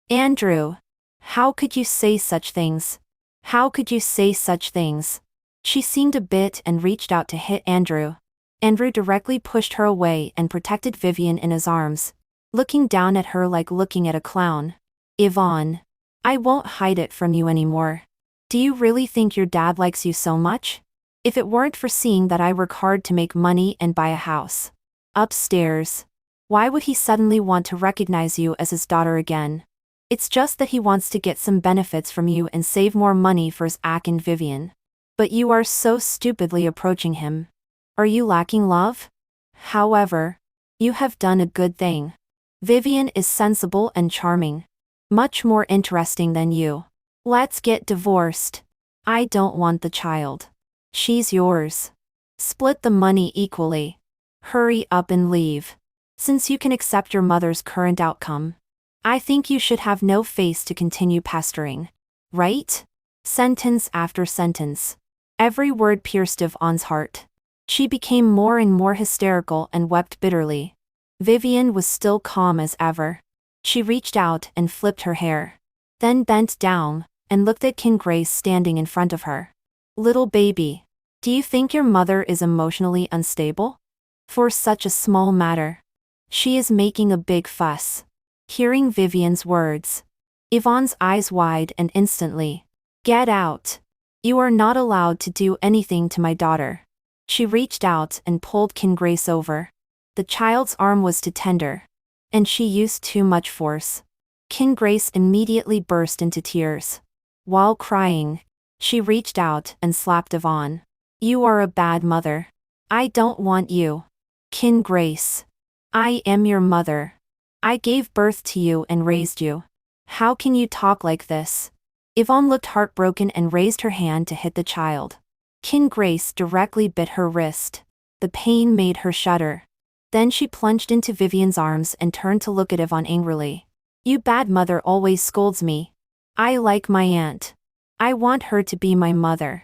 Andrew, how could you say such things? How could you say such things?" She seemed a bit and reached out to hit Andrew. Andrew directly pushed her away and protected Vivian in his arms, looking down at her like looking at a clown. "Yvonne, I won't hide it from you anymore. Do you really think your dad likes you so much? If it weren't for seeing that I work hard to make money and buy a house. Upstairs. Why would he suddenly want to recognize you as his daughter again? It's just that he wants to get some benefits from you and save more money for his Ak and Vivian. But you are so stupidly approaching him. Are you lacking love? However, you have done a good thing. Vivian is sensible and charming. Much more interesting than you. Let's get divorced. I don't want the child. She's yours. Split the money equally. Hurry up and leave. Since you can accept your mother's current outcome, I think you should have no face to continue pestering. Right? Sentence after sentence. Every word pierced Yvonne's heart. She became more and more hysterical and wept bitterly. Vivian was still calm as ever. She reached out and flipped her hair. Then bent down and looked at King Grace standing in front of her. Little baby, do you think your mother is emotionally unstable? For such a small matter. She is making a big fuss. Hearing Vivian's words, Yvonne's eyes wide and instantly. Get out. You are not allowed to do anything to my daughter. She reached out and pulled King Grace over. The child's arm was too tender, and she used too much force. King Grace immediately burst into tears. While crying, she reached out and slapped Yvonne. You are a bad mother. I don't want you. King Grace. I am your mother. I gave birth to you and raised you. How can you talk like this? Yvonne looked heartbroken and raised her hand to hit the child. King Grace directly bit her wrist. The pain made her shudder. Then she plunged into Vivian's arms and turned to look at Yvonne angrily. You bad mother always scolds me. I like my aunt. I want her to be my mother.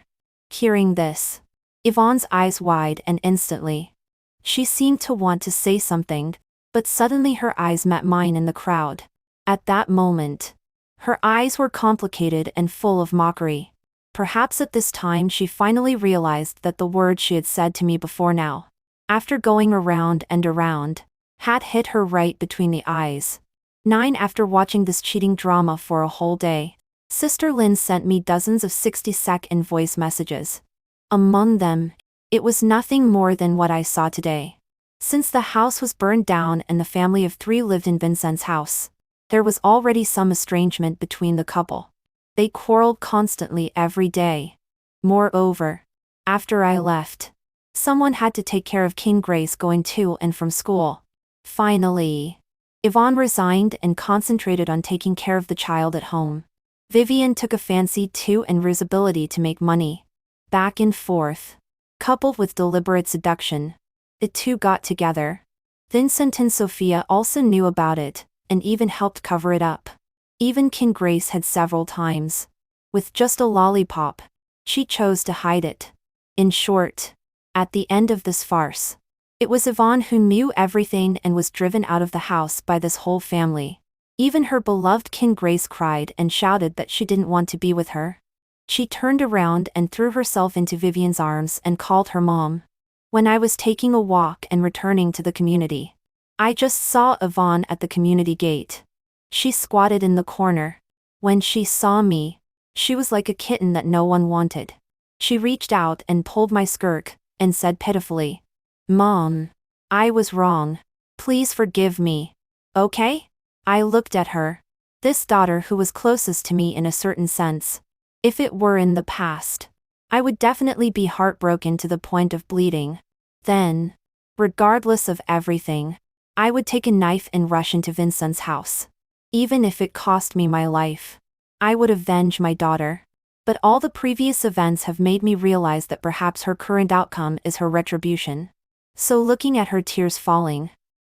Hearing this, Yvonne's eyes wide and instantly. She seemed to want to say something, but suddenly her eyes met mine in the crowd. At that moment, her eyes were complicated and full of mockery. Perhaps at this time she finally realized that the words she had said to me before now, after going around and around, had hit her right between the eyes. 9. After watching this cheating drama for a whole day, Sister Lynn sent me dozens of 60-second voice messages. Among them, it was nothing more than what I saw today. Since the house was burned down and the family of 3 lived in Vincent's house, there was already some estrangement between the couple. They quarreled constantly every day. Moreover, after I left, someone had to take care of King Grace going to and from school. Finally, Yvonne resigned and concentrated on taking care of the child at home. Vivian took a fancy to Enru's ability to make money. Back and forth, coupled with deliberate seduction, the two got together. Vincent and Sophia also knew about it, and even helped cover it up. Even King Grace had several times. With just a lollipop, she chose to hide it. In short, at the end of this farce, it was Yvonne who knew everything and was driven out of the house by this whole family. Even her beloved King Grace cried and shouted that she didn't want to be with her. She turned around and threw herself into Vivian's arms and called her mom. When I was taking a walk and returning to the community, I just saw Yvonne at the community gate. She squatted in the corner. When she saw me, she was like a kitten that no one wanted. She reached out and pulled my skirt, and said pitifully, Mom, I was wrong. Please forgive me. Okay? I looked at her. This daughter who was closest to me in a certain sense. If it were in the past, I would definitely be heartbroken to the point of bleeding. Then, regardless of everything, I would take a knife and rush into Vincent's house. Even if it cost me my life, I would avenge my daughter. But all the previous events have made me realize that perhaps her current outcome is her retribution. So looking at her tears falling,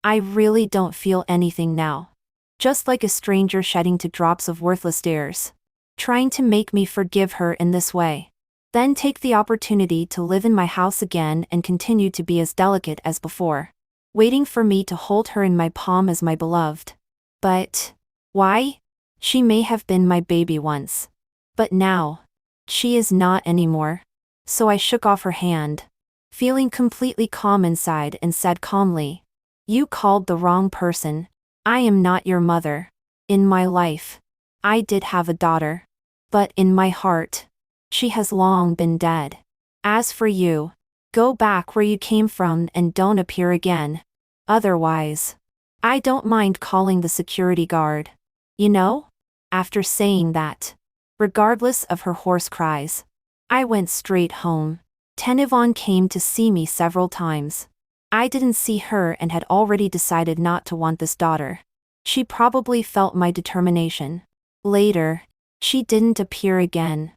I really don't feel anything now. Just like a stranger shedding 2 drops of worthless tears, trying to make me forgive her in this way. Then take the opportunity to live in my house again and continue to be as delicate as before, waiting for me to hold her in my palm as my beloved. But why? She may have been my baby once. But now, she is not anymore. So I shook off her hand, feeling completely calm inside, and said calmly, You called the wrong person. I am not your mother. In my life, I did have a daughter. But in my heart, she has long been dead. As for you, go back where you came from and don't appear again. Otherwise, I don't mind calling the security guard. You know? After saying that, regardless of her hoarse cries, I went straight home. Yvonne came to see me several times. I didn't see her and had already decided not to want this daughter. She probably felt my determination. Later, she didn't appear again.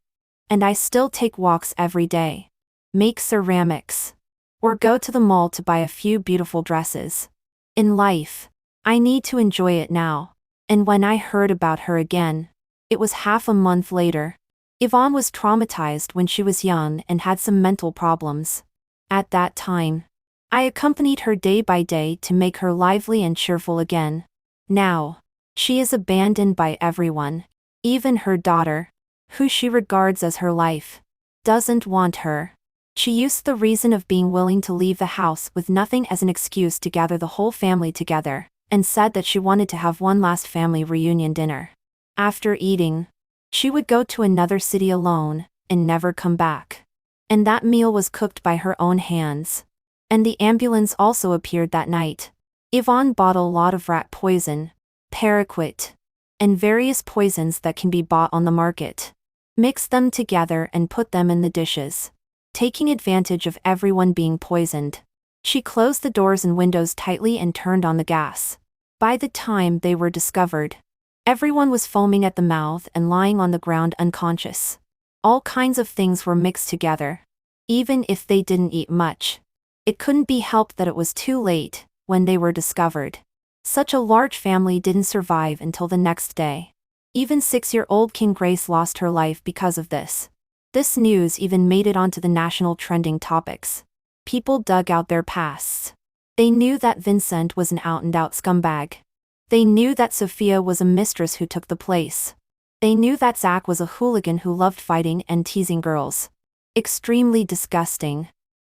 And I still take walks every day, make ceramics, or go to the mall to buy a few beautiful dresses. In life, I need to enjoy it now. And when I heard about her again, it was half a month later. Yvonne was traumatized when she was young and had some mental problems. At that time, I accompanied her day by day to make her lively and cheerful again. Now, she is abandoned by everyone. Even her daughter, who she regards as her life, doesn't want her. She used the reason of being willing to leave the house with nothing as an excuse to gather the whole family together, and said that she wanted to have one last family reunion dinner. After eating, she would go to another city alone, and never come back. And that meal was cooked by her own hands. And the ambulance also appeared that night. Yvonne bought a lot of rat poison, paraquat, and various poisons that can be bought on the market. Mixed them together and put them in the dishes. Taking advantage of everyone being poisoned, she closed the doors and windows tightly and turned on the gas. By the time they were discovered, everyone was foaming at the mouth and lying on the ground unconscious. All kinds of things were mixed together. Even if they didn't eat much, it couldn't be helped that it was too late when they were discovered. Such a large family didn't survive until the next day. Even 6-year-old King Grace lost her life because of this. This news even made it onto the national trending topics. People dug out their pasts. They knew that Vincent was an out-and-out scumbag. They knew that Sophia was a mistress who took the place. They knew that Zach was a hooligan who loved fighting and teasing girls. Extremely disgusting.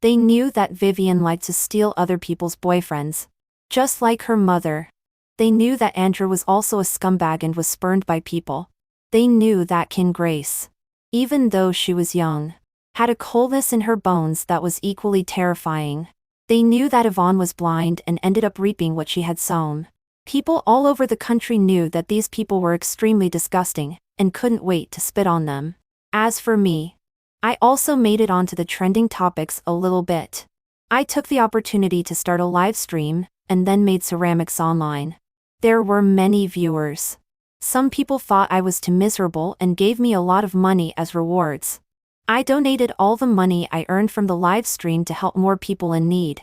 They knew that Vivian liked to steal other people's boyfriends, just like her mother. They knew that Andrew was also a scumbag and was spurned by people. They knew that King Grace, even though she was young, had a coldness in her bones that was equally terrifying. They knew that Yvonne was blind and ended up reaping what she had sown. People all over the country knew that these people were extremely disgusting, and couldn't wait to spit on them. As for me, I also made it onto the trending topics a little bit. I took the opportunity to start a live stream, and then made ceramics online. There were many viewers. Some people thought I was too miserable and gave me a lot of money as rewards. I donated all the money I earned from the live stream to help more people in need.